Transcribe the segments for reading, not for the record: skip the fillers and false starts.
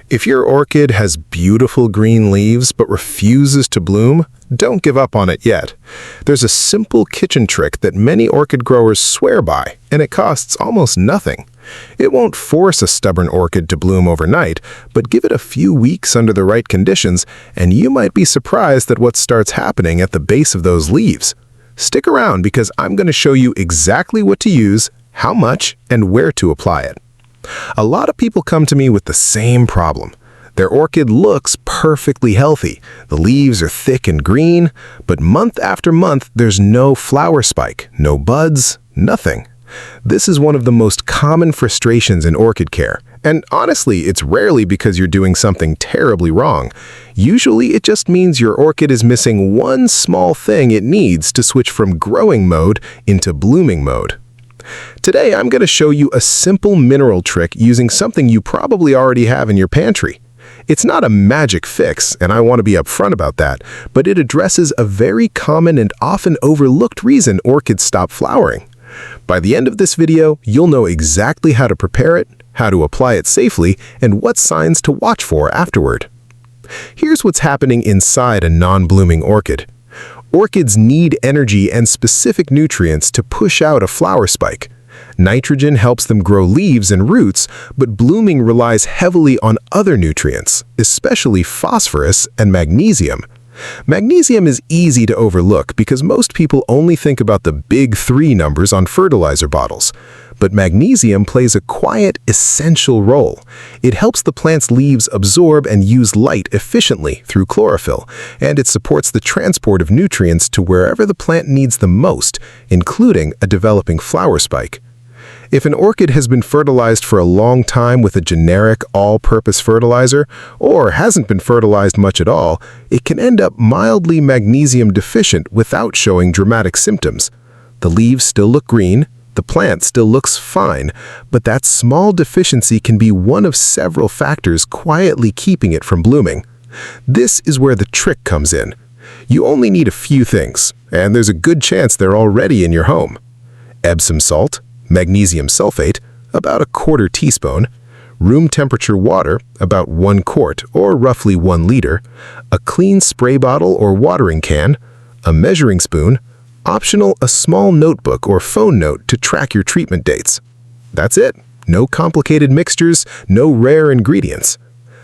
If your orchid has beautiful green leaves but refuses to bloom, don't give up on it yet. There's a simple kitchen trick that many orchid growers swear by, and it costs almost nothing. It won't force a stubborn orchid to bloom overnight, but give it a few weeks under the right conditions, and you might be surprised at what starts happening at the base of those leaves. Stick around because I'm going to show you exactly what to use, how much, and where to apply it. A lot of people come to me with the same problem. Their orchid looks perfectly healthy. The leaves are thick and green, but month after month there's no flower spike, no buds, nothing. This is one of the most common frustrations in orchid care, and honestly, it's rarely because you're doing something terribly wrong. Usually, it just means your orchid is missing one small thing it needs to switch from growing mode into blooming mode. Today, I'm going to show you a simple mineral trick using something you probably already have in your pantry. It's not a magic fix, and I want to be upfront about that, but it addresses a very common and often overlooked reason orchids stop flowering. By the end of this video, you'll know exactly how to prepare it, how to apply it safely, and what signs to watch for afterward. Here's what's happening inside a non-blooming orchid. Orchids need energy and specific nutrients to push out a flower spike. Nitrogen helps them grow leaves and roots, but blooming relies heavily on other nutrients, especially phosphorus and magnesium. Magnesium is easy to overlook because most people only think about the big 3 numbers on fertilizer bottles. But magnesium plays a quiet, essential role. It helps the plant's leaves absorb and use light efficiently through chlorophyll, and it supports the transport of nutrients to wherever the plant needs them most, including a developing flower spike. If an orchid has been fertilized for a long time with a generic all-purpose fertilizer, or hasn't been fertilized much at all, it can end up mildly magnesium deficient without showing dramatic symptoms. The leaves still look green, the plant still looks fine, but that small deficiency can be one of several factors quietly keeping it from blooming. This is where the trick comes in. You only need a few things, and there's a good chance they're already in your home. Epsom salt, magnesium sulfate, about 1/4 teaspoon, room temperature water, about 1 quart or roughly 1 liter, a clean spray bottle or watering can, a measuring spoon, optional a small notebook or phone note to track your treatment dates. That's it. No complicated mixtures, no rare ingredients.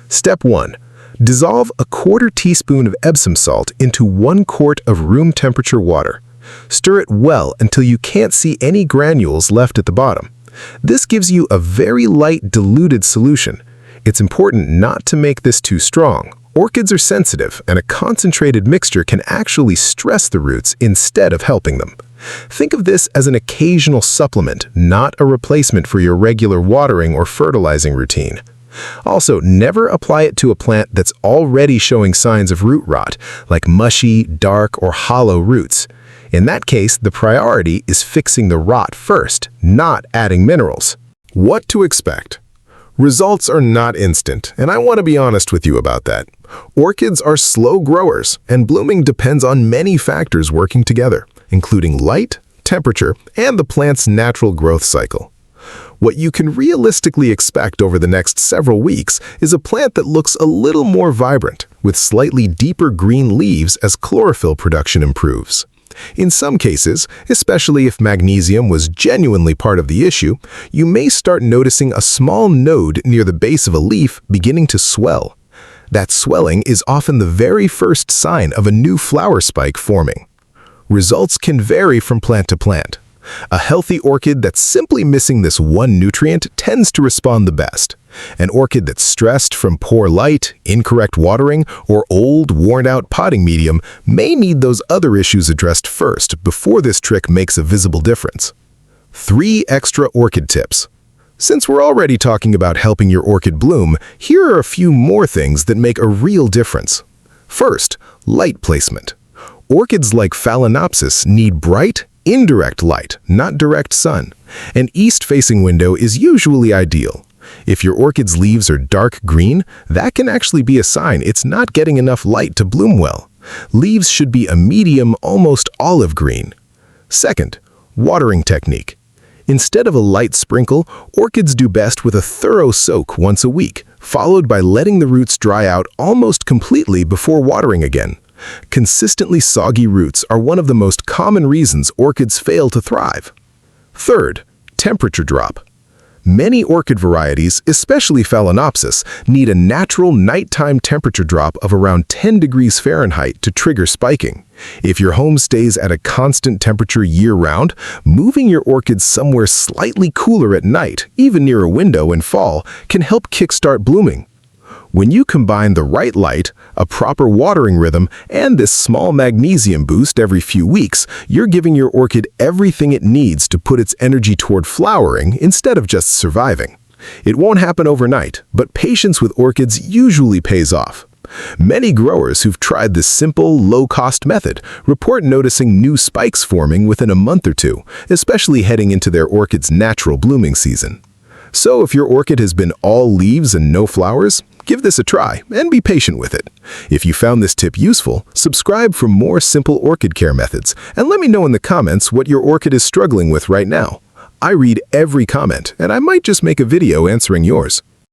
Step 1. Dissolve 1/4 teaspoon of Epsom salt into 1 quart of room temperature water. Stir it well until you can't see any granules left at the bottom. This gives you a very light diluted solution. It's important not to make this too strong. Orchids are sensitive, and a concentrated mixture can actually stress the roots instead of helping them. Think of this as an occasional supplement, not a replacement for your regular watering or fertilizing routine. Also, never apply it to a plant that's already showing signs of root rot, like mushy, dark, or hollow roots. In that case, the priority is fixing the rot first, not adding minerals. What to expect? Results are not instant, and I want to be honest with you about that. Orchids are slow growers, and blooming depends on many factors working together, including light, temperature, and the plant's natural growth cycle. What you can realistically expect over the next several weeks is a plant that looks a little more vibrant, with slightly deeper green leaves as chlorophyll production improves. In some cases, especially if magnesium was genuinely part of the issue, you may start noticing a small node near the base of a leaf beginning to swell. That swelling is often the very first sign of a new flower spike forming. Results can vary from plant to plant. A healthy orchid that's simply missing this one nutrient tends to respond the best. An orchid that's stressed from poor light, incorrect watering, or old, worn-out potting medium may need those other issues addressed first before this trick makes a visible difference. 3 extra orchid tips. Since we're already talking about helping your orchid bloom, here are a few more things that make a real difference. First, light placement. Orchids like Phalaenopsis need bright, indirect light, not direct sun. An east-facing window is usually ideal. If your orchid's leaves are dark green, that can actually be a sign it's not getting enough light to bloom well. Leaves should be a medium, almost olive green. Second, watering technique. Instead of a light sprinkle, orchids do best with a thorough soak once a week, followed by letting the roots dry out almost completely before watering again. Consistently soggy roots are one of the most common reasons orchids fail to thrive. Third, temperature drop. Many orchid varieties, especially Phalaenopsis, need a natural nighttime temperature drop of around 10 degrees Fahrenheit to trigger spiking. If your home stays at a constant temperature year-round, moving your orchids somewhere slightly cooler at night, even near a window in fall, can help kickstart blooming. When you combine the right light, a proper watering rhythm, and this small magnesium boost every few weeks, you're giving your orchid everything it needs to put its energy toward flowering instead of just surviving. It won't happen overnight, but patience with orchids usually pays off. Many growers who've tried this simple, low-cost method report noticing new spikes forming within a month or two, especially heading into their orchid's natural blooming season. So if your orchid has been all leaves and no flowers, give this a try and be patient with it. If you found this tip useful, subscribe for more simple orchid care methods and let me know in the comments what your orchid is struggling with right now. I read every comment and I might just make a video answering yours.